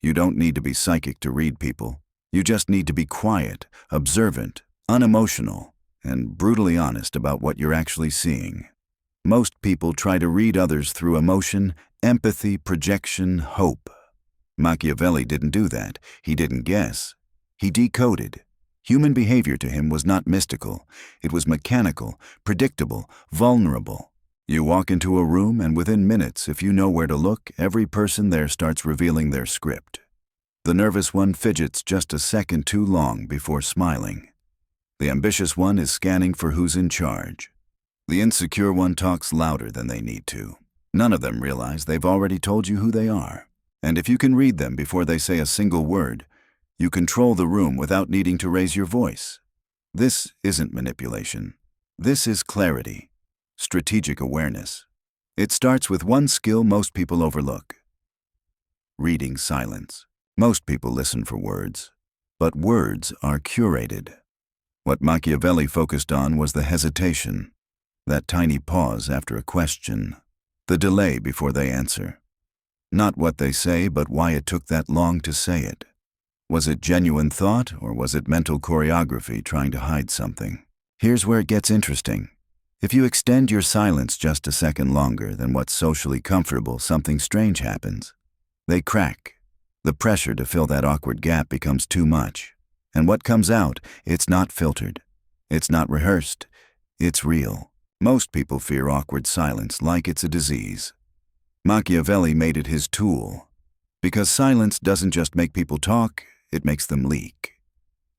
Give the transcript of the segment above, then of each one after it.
You don't need to be psychic to read people. You just need to be quiet, observant, unemotional, and brutally honest about what you're actually seeing. Most people try to read others through emotion, empathy, projection, hope. Machiavelli didn't do that. He didn't guess. He decoded. Human behavior to him was not mystical. It was mechanical, predictable, vulnerable. You walk into a room and within minutes, if you know where to look, every person there starts revealing their script. The nervous one fidgets just a second too long before smiling. The ambitious one is scanning for who's in charge. The insecure one talks louder than they need to. None of them realize they've already told you who they are. And if you can read them before they say a single word, you control the room without needing to raise your voice. This isn't manipulation. This is clarity, strategic awareness. It starts with one skill most people overlook: reading silence. Most people listen for words, but words are curated. What Machiavelli focused on was the hesitation, that tiny pause after a question, the delay before they answer. Not what they say, but why it took that long to say it. Was it genuine thought, or was it mental choreography trying to hide something? Here's where it gets interesting. If you extend your silence just a second longer than what's socially comfortable, something strange happens. They crack. The pressure to fill that awkward gap becomes too much. And what comes out, it's not filtered. It's not rehearsed. It's real. Most people fear awkward silence like it's a disease. Machiavelli made it his tool. Because silence doesn't just make people talk, it makes them leak.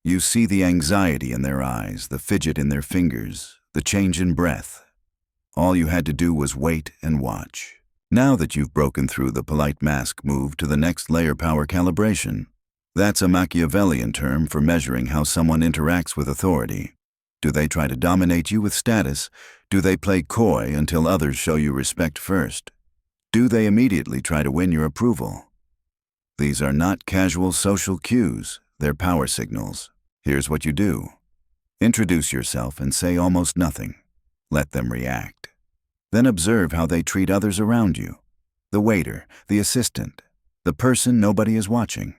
You see the anxiety in their eyes, the fidget in their fingers, the change in breath. All you had to do was wait and watch. Now that you've broken through the polite mask, move to the next layer: power calibration. That's a Machiavellian term for measuring how someone interacts with authority. Do they try to dominate you with status? Do they play coy until others show you respect first? Do they immediately try to win your approval? These are not casual social cues, they're power signals. Here's what you do. Introduce yourself and say almost nothing. Let them react. Then observe how they treat others around you. The waiter, the assistant, the person nobody is watching.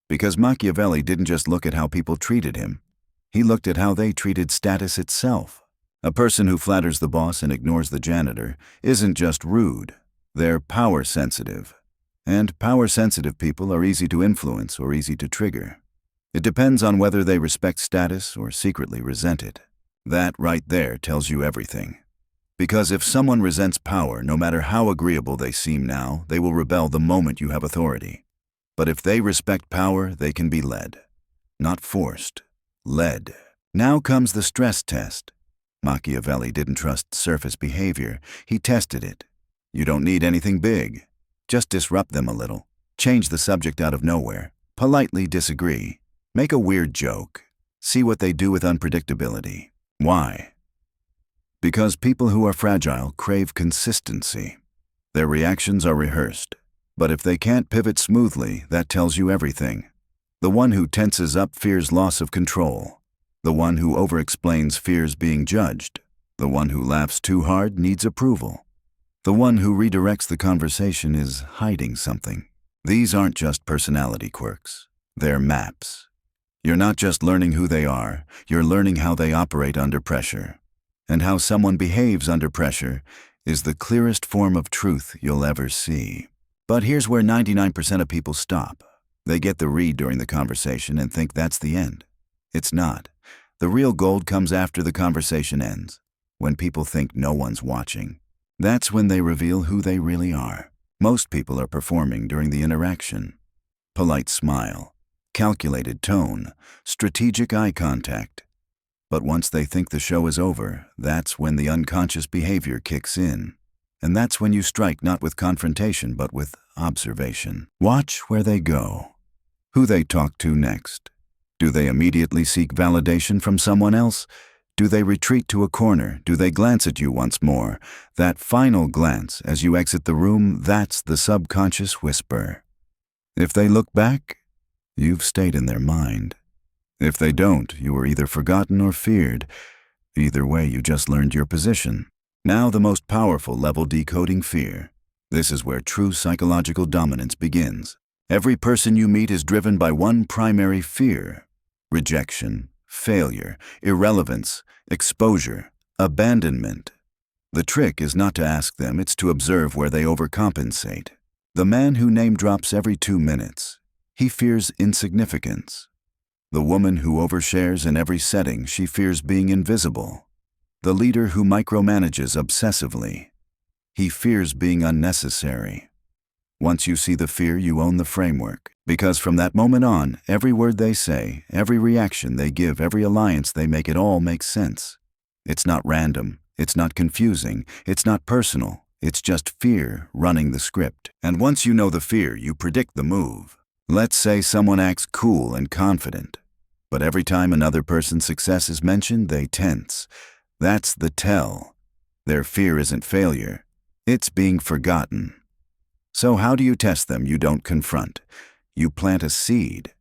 Because Machiavelli didn't just look at how people treated him. He looked at how they treated status itself. A person who flatters the boss and ignores the janitor isn't just rude. They're power sensitive. And power-sensitive people are easy to influence or easy to trigger. It depends on whether they respect status or secretly resent it. That right there tells you everything. Because if someone resents power, no matter how agreeable they seem now, they will rebel the moment you have authority. But if they respect power, they can be led. Not forced. Led. Now comes the stress test. Machiavelli didn't trust surface behavior. He tested it. You don't need anything big. Just disrupt them a little. Change the subject out of nowhere. Politely disagree. Make a weird joke. See what they do with unpredictability. Why? Because people who are fragile crave consistency. Their reactions are rehearsed. But if they can't pivot smoothly, that tells you everything. The one who tenses up fears loss of control. The one who over-explains fears being judged. The one who laughs too hard needs approval. The one who redirects the conversation is hiding something. These aren't just personality quirks. They're maps. You're not just learning who they are, you're learning how they operate under pressure. And how someone behaves under pressure is the clearest form of truth you'll ever see. But here's where 99% of people stop. They get the read during the conversation and think that's the end. It's not. The real gold comes after the conversation ends, when people think no one's watching. That's when they reveal who they really are. Most people are performing during the interaction. Polite smile, calculated tone, strategic eye contact. But once they think the show is over, that's when the unconscious behavior kicks in. And that's when you strike not with confrontation, but with observation. Watch where they go. Who they talk to next. Do they immediately seek validation from someone else? Do they retreat to a corner? Do they glance at you once more? That final glance as you exit the room, that's the subconscious whisper. If they look back, you've stayed in their mind. If they don't, you were either forgotten or feared. Either way, you just learned your position. Now the most powerful level: decoding fear. This is where true psychological dominance begins. Every person you meet is driven by one primary fear: rejection, failure, irrelevance, exposure, abandonment. The trick is not to ask them, it's to observe where they overcompensate. The man who name drops every 2 minutes, he fears insignificance. The woman who overshares in every setting, she fears being invisible. The leader who micromanages obsessively, he fears being unnecessary. Once you see the fear, you own the framework, because from that moment on, every word they say, every reaction they give, every alliance they make, it all makes sense. It's not random, it's not confusing, it's not personal, it's just fear running the script. And once you know the fear, you predict the move. Let's say someone acts cool and confident, but every time another person's success is mentioned, they tense. That's the tell. Their fear isn't failure, it's being forgotten. So how do you test them? You don't confront. You plant a seed.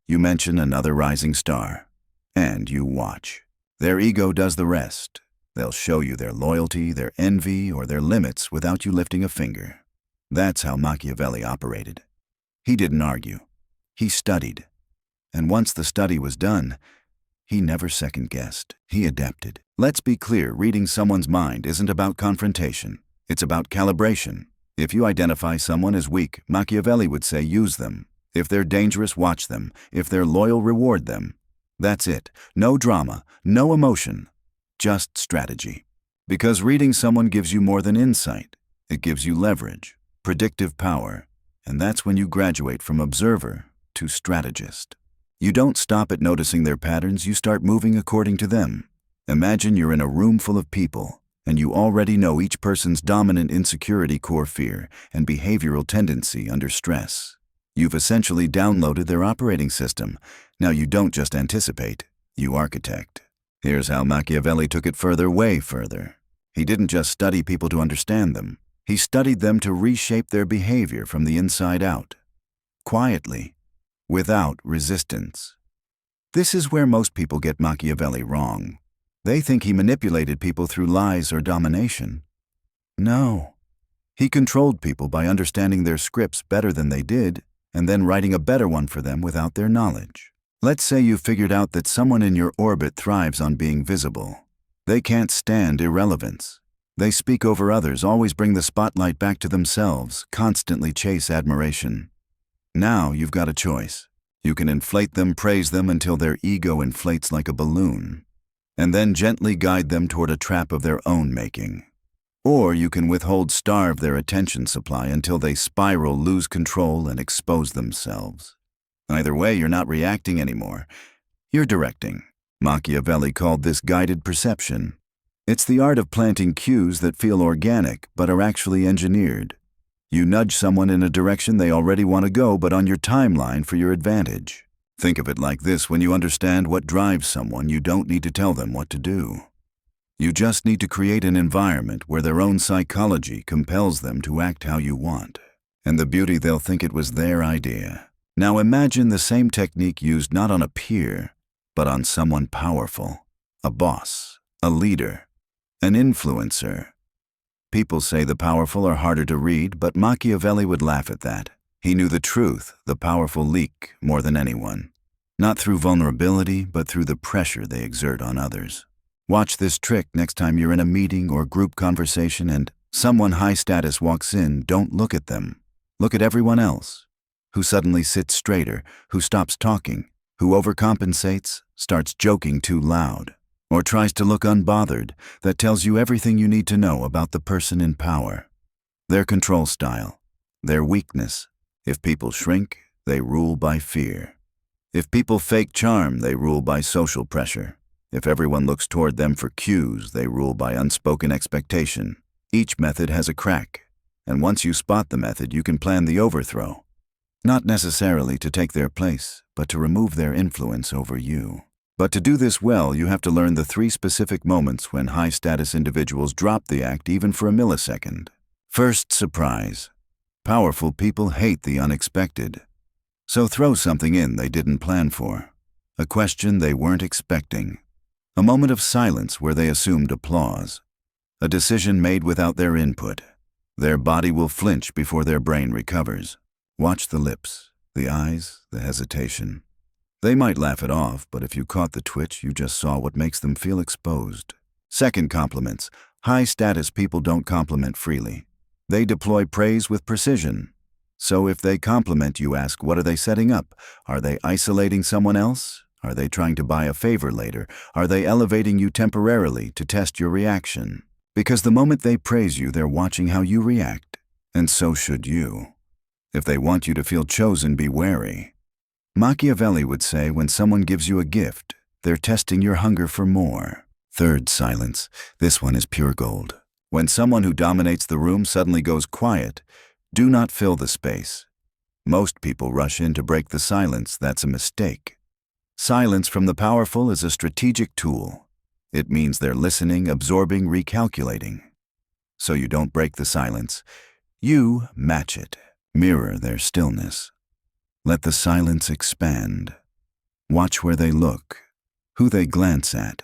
You mention another rising star. And you watch. Their ego does the rest. They'll show you their loyalty, their envy, or their limits without you lifting a finger. That's how Machiavelli operated. He didn't argue. He studied. And once the study was done, he never second-guessed. He adapted. Let's be clear, reading someone's mind isn't about confrontation. It's about calibration. If you identify someone as weak, Machiavelli would say use them. If they're dangerous, watch them. If they're loyal, reward them. That's it. No drama, no emotion, just strategy. Because reading someone gives you more than insight. It gives you leverage, predictive power, and that's when you graduate from observer to strategist. You don't stop at noticing their patterns, you start moving according to them. Imagine you're in a room full of people, and you already know each person's dominant insecurity, core fear, and behavioral tendency under stress. You've essentially downloaded their operating system. Now you don't just anticipate, you architect. Here's how Machiavelli took it further, way further. He didn't just study people to understand them. He studied them to reshape their behavior from the inside out. Quietly, without resistance. This is where most people get Machiavelli wrong. They think he manipulated people through lies or domination. No. He controlled people by understanding their scripts better than they did, and then writing a better one for them without their knowledge. Let's say you figured out that someone in your orbit thrives on being visible. They can't stand irrelevance. They speak over others, always bring the spotlight back to themselves, constantly chase admiration. Now you've got a choice. You can inflate them, praise them until their ego inflates like a balloon, and then gently guide them toward a trap of their own making. Or you can withhold, starve their attention supply until they spiral, lose control, and expose themselves. Either way, you're not reacting anymore. You're directing. Machiavelli called this guided perception. It's the art of planting cues that feel organic but are actually engineered. You nudge someone in a direction they already want to go, but on your timeline for your advantage. Think of it like this: when you understand what drives someone, you don't need to tell them what to do. You just need to create an environment where their own psychology compels them to act how you want. And the beauty, they'll think it was their idea. Now imagine the same technique used not on a peer, but on someone powerful. A boss, a leader, an influencer. People say the powerful are harder to read, but Machiavelli would laugh at that. He knew the truth, the powerful leak more than anyone. Not through vulnerability, but through the pressure they exert on others. Watch this trick next time you're in a meeting or group conversation and someone high status walks in. Don't look at them. Look at everyone else. Who suddenly sits straighter, who stops talking, who overcompensates, starts joking too loud, or tries to look unbothered. That tells you everything you need to know about the person in power. Their control style, their weakness. If people shrink, they rule by fear. If people fake charm, they rule by social pressure. If everyone looks toward them for cues, they rule by unspoken expectation. Each method has a crack, and once you spot the method, you can plan the overthrow. Not necessarily to take their place, but to remove their influence over you. But to do this well, you have to learn the 3 specific moments when high-status individuals drop the act even for a millisecond. First, surprise. Powerful people hate the unexpected. So throw something in they didn't plan for. A question they weren't expecting. A moment of silence where they assumed applause. A decision made without their input. Their body will flinch before their brain recovers. Watch the lips. The eyes, the hesitation. They might laugh it off, but if you caught the twitch, you just saw what makes them feel exposed. Second, compliments. High-status people don't compliment freely. They deploy praise with precision. So if they compliment, you ask, what are they setting up? Are they isolating someone else? Are they trying to buy a favor later? Are they elevating you temporarily to test your reaction? Because the moment they praise you, they're watching how you react. And so should you. If they want you to feel chosen, be wary. Machiavelli would say when someone gives you a gift, they're testing your hunger for more. Third, silence. This one is pure gold. When someone who dominates the room suddenly goes quiet, do not fill the space. Most people rush in to break the silence. That's a mistake. Silence from the powerful is a strategic tool. It means they're listening, absorbing, recalculating. So you don't break the silence. You match it. Mirror their stillness. Let the silence expand. Watch where they look, who they glance at,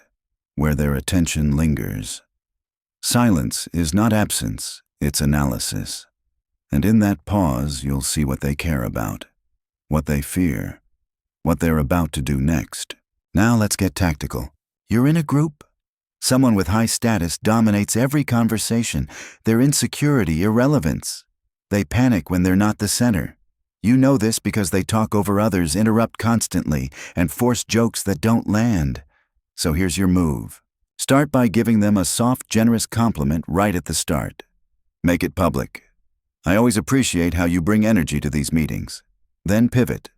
where their attention lingers. Silence is not absence, it's analysis. And in that pause, you'll see what they care about, what they fear, what they're about to do next. Now let's get tactical. You're in a group. Someone with high status dominates every conversation. Their insecurity, irrelevance. They panic when they're not the center. You know this because they talk over others, interrupt constantly, and force jokes that don't land. So here's your move. Start by giving them a soft, generous compliment right at the start. Make it public. I always appreciate how you bring energy to these meetings. Then pivot.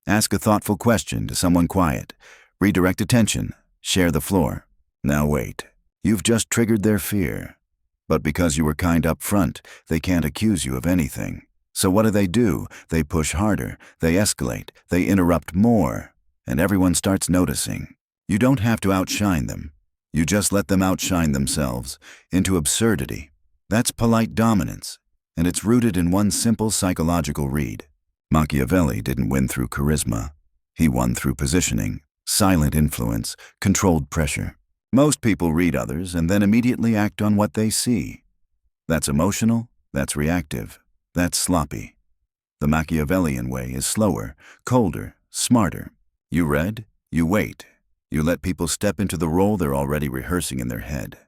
Ask a thoughtful question to someone quiet. Redirect attention. Share the floor. Now wait. You've just triggered their fear. But because you were kind up front, they can't accuse you of anything. So what do? They push harder. They escalate. They interrupt more. And everyone starts noticing. You don't have to outshine them. You just let them outshine themselves into absurdity. That's polite dominance. And it's rooted in one simple psychological read. Machiavelli didn't win through charisma. He won through positioning, silent influence, controlled pressure. Most people read others and then immediately act on what they see. That's emotional, that's reactive, that's sloppy. The Machiavellian way is slower, colder, smarter. You read, you wait. You let people step into the role they're already rehearsing in their head.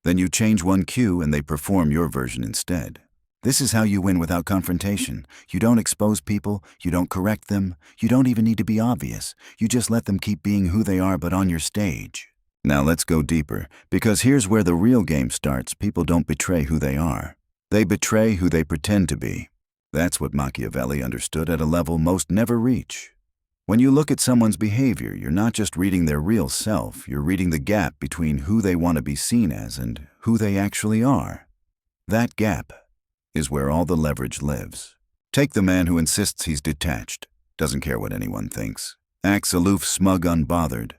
Then you change one cue and they perform your version instead. This is how you win without confrontation. You don't expose people, you don't correct them, you don't even need to be obvious. You just let them keep being who they are but on your stage. Now let's go deeper, because here's where the real game starts. People don't betray who they are. They betray who they pretend to be. That's what Machiavelli understood at a level most never reach. When you look at someone's behavior, you're not just reading their real self, you're reading the gap between who they want to be seen as and who they actually are. That gap is where all the leverage lives. Take the man who insists he's detached, doesn't care what anyone thinks, acts aloof, smug, unbothered.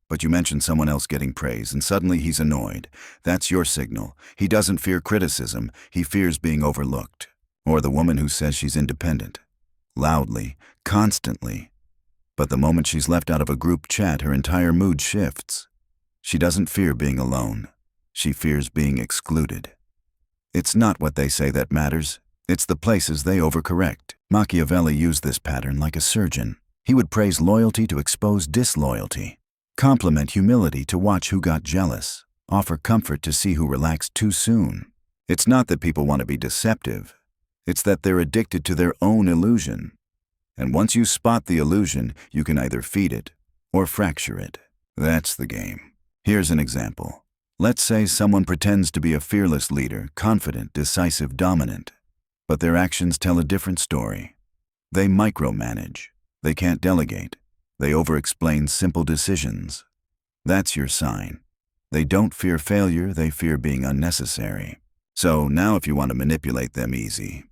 But you mention someone else getting praise and suddenly he's annoyed. That's your signal. He doesn't fear criticism, he fears being overlooked. Or the woman who says she's independent. Loudly, constantly. But the moment she's left out of a group chat, her entire mood shifts. She doesn't fear being alone. She fears being excluded. It's not what they say that matters. It's the places they overcorrect. Machiavelli used this pattern like a surgeon. He would praise loyalty to expose disloyalty. Compliment humility to watch who got jealous. Offer comfort to see who relaxed too soon. It's not that people want to be deceptive. It's that they're addicted to their own illusion. And once you spot the illusion, you can either feed it or fracture it. That's the game. Here's an example. Let's say someone pretends to be a fearless leader, confident, decisive, dominant. But their actions tell a different story. They micromanage. They can't delegate. They over-explain simple decisions. That's your sign. They don't fear failure, they fear being unnecessary. So now if you want to manipulate them, easy.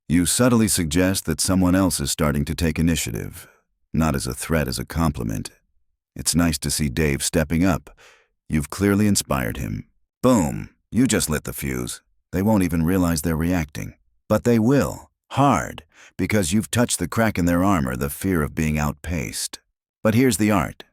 You subtly suggest that someone else is starting to take initiative, not as a threat, as a compliment. It's nice to see Dave stepping up. You've clearly inspired him. Boom, you just lit the fuse. They won't even realize they're reacting. But they will, hard, because you've touched the crack in their armor, the fear of being outpaced. But here's the art.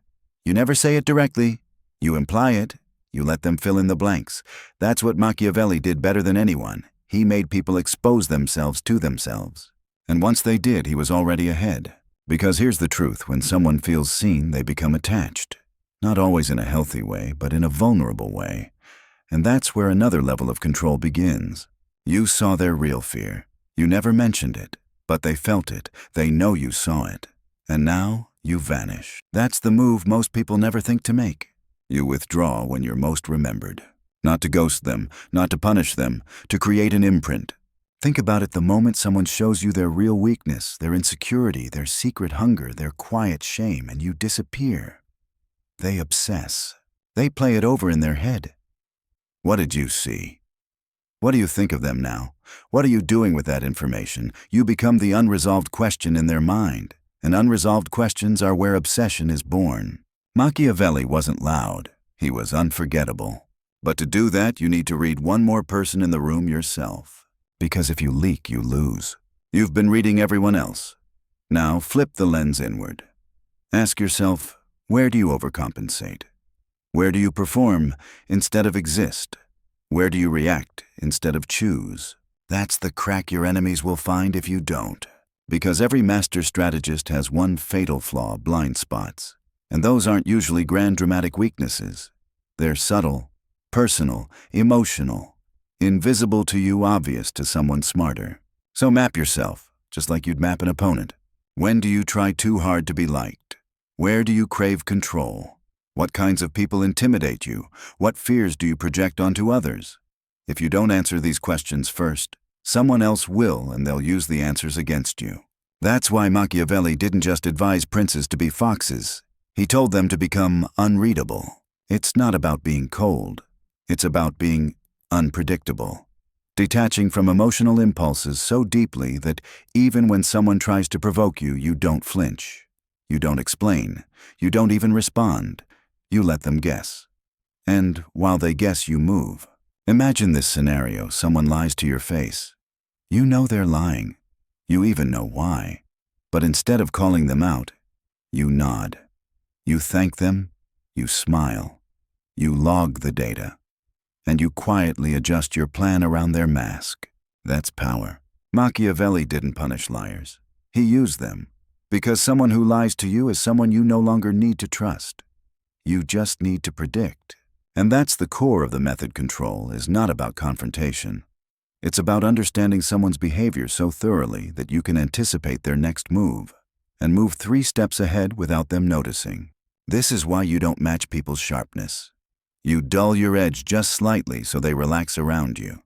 You never say it directly. You imply it. You let them fill in the blanks. That's what Machiavelli did better than anyone. He made people expose themselves to themselves. And once they did, he was already ahead. Because here's the truth, when someone feels seen, they become attached. Not always in a healthy way, but in a vulnerable way. And that's where another level of control begins. You saw their real fear. You never mentioned it, but they felt it. They know you saw it. And now, you vanish. That's the move most people never think to make. You withdraw when you're most remembered. Not to ghost them, not to punish them, to create an imprint. Think about it the moment someone shows you their real weakness, their insecurity, their secret hunger, their quiet shame, and you disappear. They obsess. They play it over in their head. What did you see? What do you think of them now? What are you doing with that information? You become the unresolved question in their mind, and unresolved questions are where obsession is born. Machiavelli wasn't loud. He was unforgettable. But to do that, you need to read one more person in the room yourself. Because if you leak, you lose. You've been reading everyone else. Now flip the lens inward. Ask yourself, where do you overcompensate? Where do you perform instead of exist? Where do you react instead of choose? That's the crack your enemies will find if you don't. Because every master strategist has one fatal flaw, blind spots. And those aren't usually grand dramatic weaknesses. They're subtle, personal, emotional. Invisible to you, obvious to someone smarter. So map yourself, just like you'd map an opponent. When do you try too hard to be liked? Where do you crave control? What kinds of people intimidate you? What fears do you project onto others? If you don't answer these questions first, someone else will, and they'll use the answers against you. That's why Machiavelli didn't just advise princes to be foxes. He told them to become unreadable. It's not about being cold. It's about being unpredictable, detaching from emotional impulses so deeply that even when someone tries to provoke you, you don't flinch. You don't explain. You don't even respond. You let them guess. And while they guess, you move. Imagine this scenario: someone lies to your face. You know they're lying. You even know why. But instead of calling them out, you nod. You thank them. You smile. You log the data. And you quietly adjust your plan around their mask. That's power. Machiavelli didn't punish liars. He used them. Because someone who lies to you is someone you no longer need to trust. You just need to predict. And that's the core of the method. Control is not about confrontation. It's about understanding someone's behavior so thoroughly that you can anticipate their next move and move 3 steps ahead without them noticing. This is why you don't match people's sharpness. You dull your edge just slightly so they relax around you.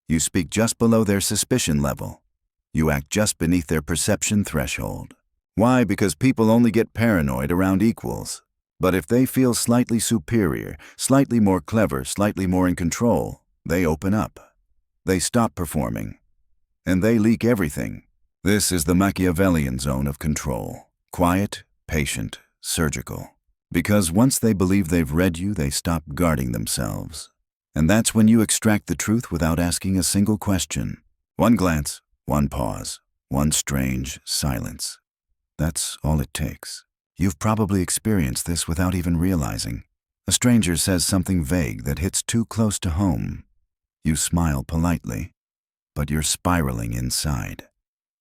You speak just below their suspicion level. You act just beneath their perception threshold. Why? Because people only get paranoid around equals. But if they feel slightly superior, slightly more clever, slightly more in control, they open up. They stop performing. And they leak everything. This is the Machiavellian zone of control. Quiet, patient, surgical. Because once they believe they've read you, they stop guarding themselves. And that's when you extract the truth without asking a single question. One glance, one pause, one strange silence. That's all it takes. You've probably experienced this without even realizing. A stranger says something vague that hits too close to home. You smile politely, but you're spiraling inside.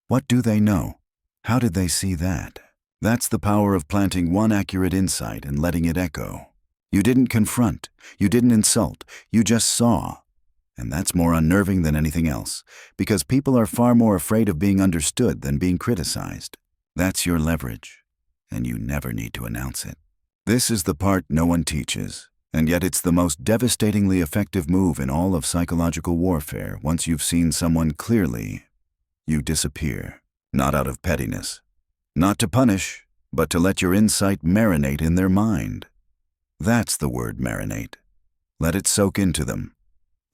What do they know? How did they see that? That's the power of planting one accurate insight and letting it echo. You didn't confront, you didn't insult, you just saw. And that's more unnerving than anything else, because people are far more afraid of being understood than being criticized. That's your leverage, and you never need to announce it. This is the part no one teaches, and yet it's the most devastatingly effective move in all of psychological warfare. Once you've seen someone clearly, you disappear, not out of pettiness. Not to punish, but to let your insight marinate in their mind. That's the word, marinate. Let it soak into them.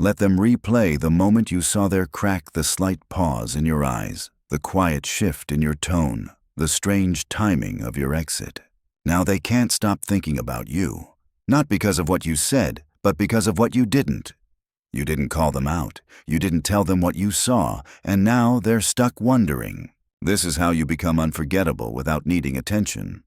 Let them replay the moment you saw their crack, the slight pause in your eyes, the quiet shift in your tone, the strange timing of your exit. Now they can't stop thinking about you. Not because of what you said, but because of what you didn't. You didn't call them out. You didn't tell them what you saw, and now they're stuck wondering. This is how you become unforgettable without needing attention.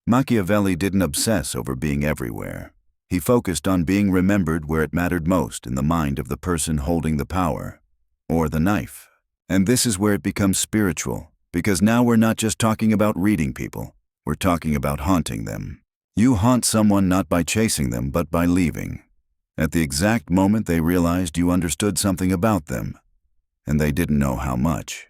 Machiavelli didn't obsess over being everywhere. He focused on being remembered where it mattered most, in the mind of the person holding the power, or the knife. And this is where it becomes spiritual. Because now we're not just talking about reading people, we're talking about haunting them. You haunt someone not by chasing them, but by leaving. At the exact moment they realized you understood something about them, and they didn't know how much.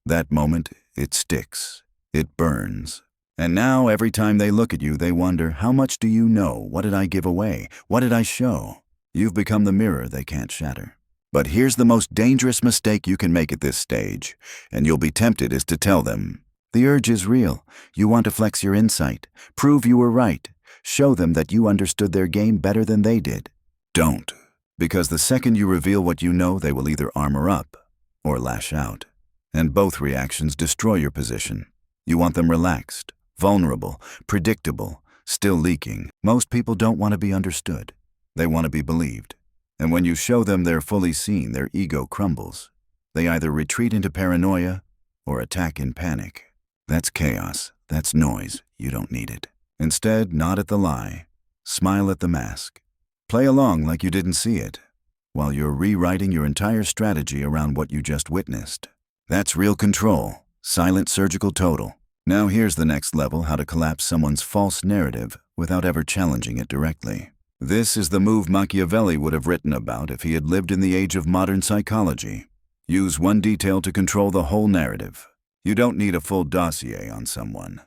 That moment, it sticks. It burns. And now, every time they look at you, they wonder, how much do you know? What did I give away? What did I show? You've become the mirror they can't shatter. But here's the most dangerous mistake you can make at this stage, and you'll be tempted, is to tell them. The urge is real. You want to flex your insight, prove you were right, show them that you understood their game better than they did. Don't. Because the second you reveal what you know, they will either armor up or lash out. And both reactions destroy your position. You want them relaxed, vulnerable, predictable, still leaking. Most people don't want to be understood. They want to be believed. And when you show them they're fully seen, their ego crumbles. They either retreat into paranoia or attack in panic. That's chaos. That's noise. You don't need it. Instead, nod at the lie. Smile at the mask. Play along like you didn't see it, while you're rewriting your entire strategy around what you just witnessed. That's real control. Silent surgical total. Now here's the next level: how to collapse someone's false narrative without ever challenging it directly. This is the move Machiavelli would have written about if he had lived in the age of modern psychology. Use one detail to control the whole narrative. You don't need a full dossier on someone.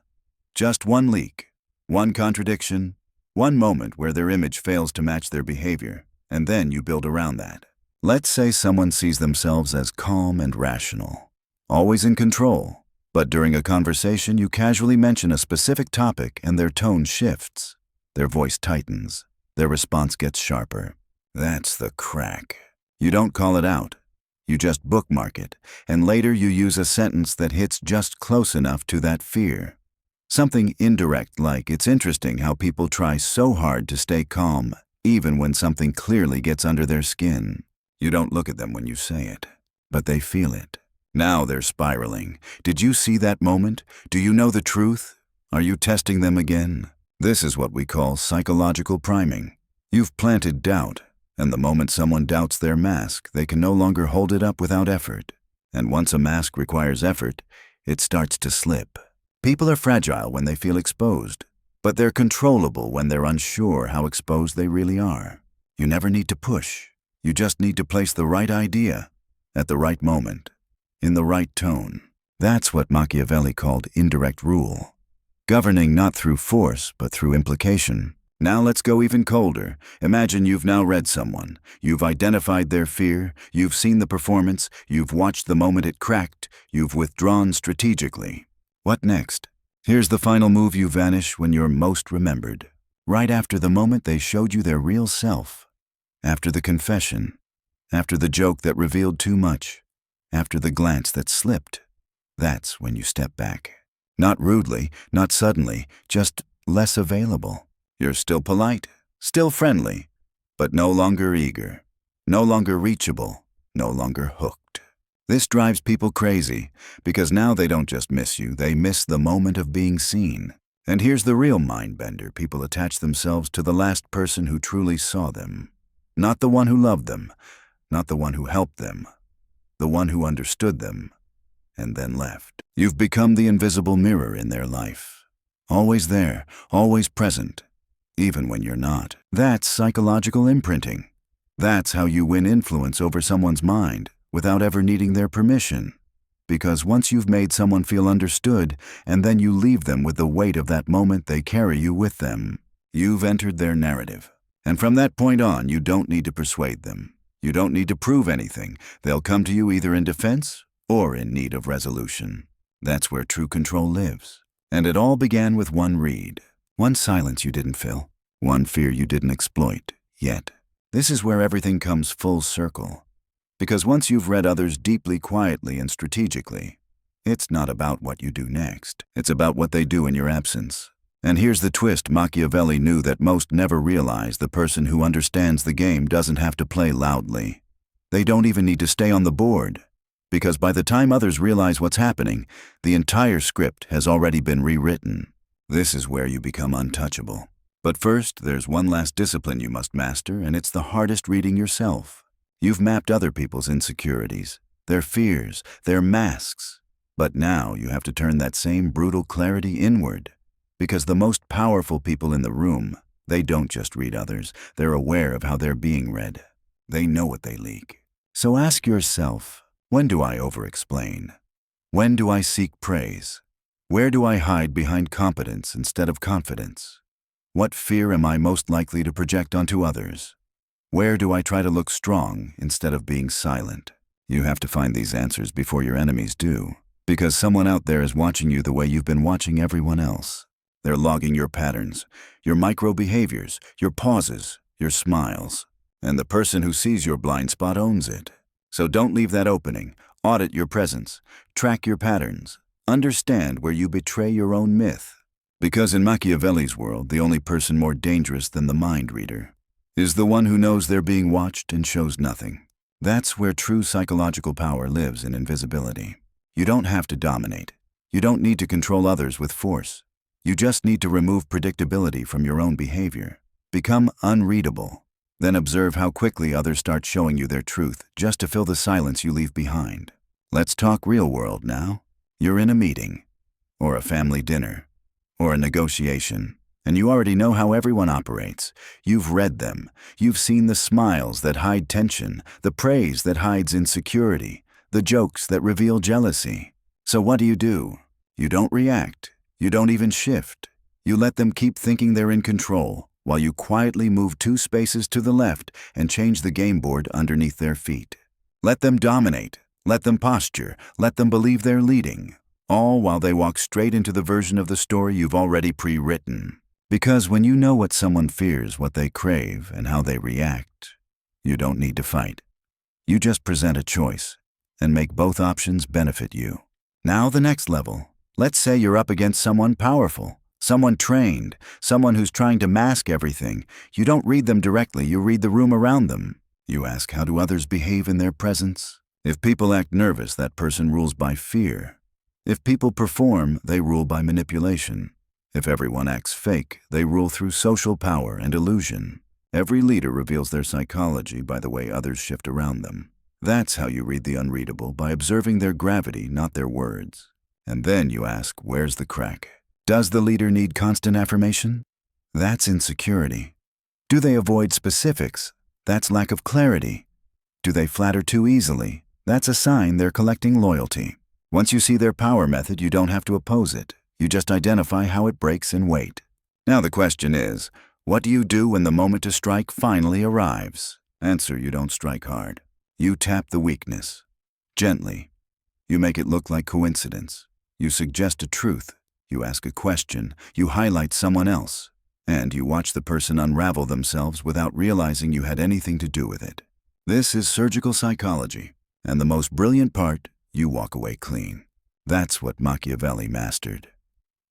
Just one leak, one contradiction, one moment where their image fails to match their behavior, and then you build around that. Let's say someone sees themselves as calm and rational, always in control, but during a conversation you casually mention a specific topic and their tone shifts. Their voice tightens. Their response gets sharper. That's the crack. You don't call it out. You just bookmark it, and later you use a sentence that hits just close enough to that fear. Something indirect like, "It's interesting how people try so hard to stay calm, even when something clearly gets under their skin." You don't look at them when you say it, but they feel it. Now they're spiraling. Did you see that moment? Do you know the truth? Are you testing them again? This is what we call psychological priming. You've planted doubt, and the moment someone doubts their mask, they can no longer hold it up without effort. And once a mask requires effort, it starts to slip. People are fragile when they feel exposed, but they're controllable when they're unsure how exposed they really are. You never need to push. You just need to place the right idea, at the right moment, in the right tone. That's what Machiavelli called indirect rule. Governing not through force, but through implication. Now let's go even colder. Imagine you've now read someone. You've identified their fear. You've seen the performance. You've watched the moment it cracked. You've withdrawn strategically. What next? Here's the final move. You vanish when you're most remembered. Right after the moment they showed you their real self. After the confession. After the joke that revealed too much. After the glance that slipped. That's when you step back. Not rudely, not suddenly, just less available. You're still polite, still friendly, but no longer eager, no longer reachable, no longer hooked. This drives people crazy, because now they don't just miss you, they miss the moment of being seen. And here's the real mind bender: people attach themselves to the last person who truly saw them. Not the one who loved them, not the one who helped them, the one who understood them, and then left. You've become the invisible mirror in their life. Always there, always present, even when you're not. That's psychological imprinting. That's how you win influence over someone's mind without ever needing their permission. Because once you've made someone feel understood, and then you leave them with the weight of that moment, they carry you with them. You've entered their narrative. And from that point on, you don't need to persuade them. You don't need to prove anything. They'll come to you either in defense or in need of resolution. That's where true control lives. And it all began with one read, one silence you didn't fill, one fear you didn't exploit yet. This is where everything comes full circle. Because once you've read others deeply, quietly, and strategically, it's not about what you do next. It's about what they do in your absence. And here's the twist: Machiavelli knew that most never realize the person who understands the game doesn't have to play loudly. They don't even need to stay on the board. Because by the time others realize what's happening, the entire script has already been rewritten. This is where you become untouchable. But first, there's one last discipline you must master, and it's the hardest: reading yourself. You've mapped other people's insecurities, their fears, their masks. But now you have to turn that same brutal clarity inward, because the most powerful people in the room, they don't just read others, they're aware of how they're being read. They know what they leak. So ask yourself, when do I over-explain? When do I seek praise? Where do I hide behind competence instead of confidence? What fear am I most likely to project onto others? Where do I try to look strong instead of being silent? You have to find these answers before your enemies do, because someone out there is watching you the way you've been watching everyone else. They're logging your patterns, your micro-behaviors, your pauses, your smiles. And the person who sees your blind spot owns it. So don't leave that opening. Audit your presence. Track your patterns. Understand where you betray your own myth. Because in Machiavelli's world, the only person more dangerous than the mind reader is the one who knows they're being watched and shows nothing. That's where true psychological power lives, in invisibility. You don't have to dominate. You don't need to control others with force. You just need to remove predictability from your own behavior. Become unreadable. Then observe how quickly others start showing you their truth just to fill the silence you leave behind. Let's talk real world now. You're in a meeting, or a family dinner, or a negotiation, and you already know how everyone operates. You've read them. You've seen the smiles that hide tension, the praise that hides insecurity, the jokes that reveal jealousy. So what do? You don't react. You don't even shift. You let them keep thinking they're in control, while you quietly move 2 spaces to the left and change the game board underneath their feet. Let them dominate. Let them posture. Let them believe they're leading. All while they walk straight into the version of the story you've already pre-written. Because when you know what someone fears, what they crave, and how they react, you don't need to fight. You just present a choice and make both options benefit you. Now the next level. Let's say you're up against someone powerful, someone trained, someone who's trying to mask everything. You don't read them directly, you read the room around them. You ask, how do others behave in their presence? If people act nervous, that person rules by fear. If people perform, they rule by manipulation. If everyone acts fake, they rule through social power and illusion. Every leader reveals their psychology by the way others shift around them. That's how you read the unreadable, by observing their gravity, not their words. And then you ask, where's the crack? Does the leader need constant affirmation? That's insecurity. Do they avoid specifics? That's lack of clarity. Do they flatter too easily? That's a sign they're collecting loyalty. Once you see their power method, you don't have to oppose it. You just identify how it breaks and wait. Now the question is, what do you do when the moment to strike finally arrives? Answer, you don't strike hard. You tap the weakness. Gently. You make it look like coincidence. You suggest a truth. You ask a question. You highlight someone else. And you watch the person unravel themselves without realizing you had anything to do with it. This is surgical psychology. And the most brilliant part, you walk away clean. That's what Machiavelli mastered.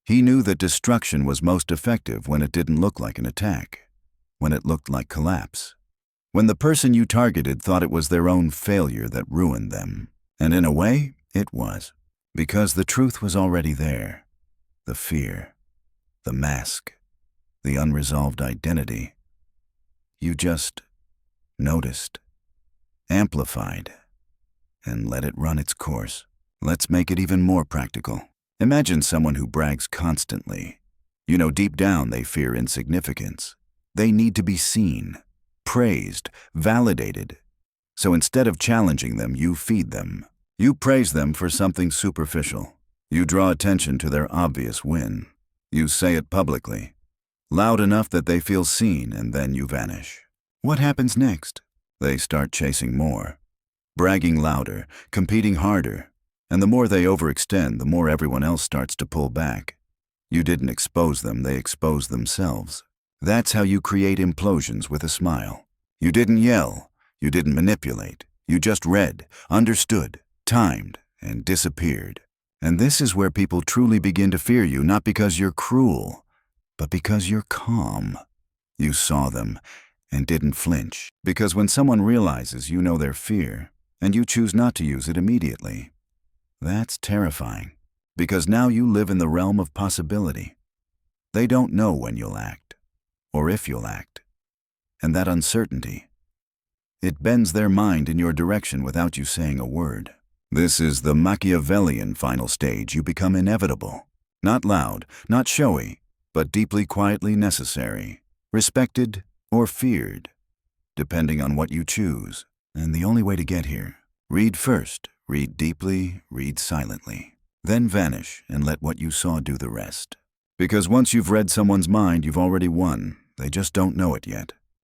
He knew that destruction was most effective when it didn't look like an attack, when it looked like collapse, when the person you targeted thought it was their own failure that ruined them. And in a way, it was, because the truth was already there. The fear, the mask, the unresolved identity. You just noticed, amplified, and let it run its course. Let's make it even more practical. Imagine someone who brags constantly. You know deep down they fear insignificance. They need to be seen, praised, validated. So instead of challenging them, you feed them. You praise them for something superficial. You draw attention to their obvious win. You say it publicly, loud enough that they feel seen, and then you vanish. What happens next? They start chasing more, bragging louder, competing harder. And the more they overextend, the more everyone else starts to pull back. You didn't expose them, they exposed themselves. That's how you create implosions with a smile. You didn't yell, you didn't manipulate. You just read, understood, timed, and disappeared. And this is where people truly begin to fear you, not because you're cruel, but because you're calm. You saw them and didn't flinch. Because when someone realizes you know their fear, and you choose not to use it immediately, that's terrifying, because now you live in the realm of possibility. They don't know when you'll act, or if you'll act. And that uncertainty, it bends their mind in your direction without you saying a word. This is the Machiavellian final stage. You become inevitable. Not loud, not showy, but deeply quietly necessary. Respected or feared, depending on what you choose. And the only way to get here: read first, read deeply, read silently. Then vanish and let what you saw do the rest. Because once you've read someone's mind, you've already won. They just don't know it yet.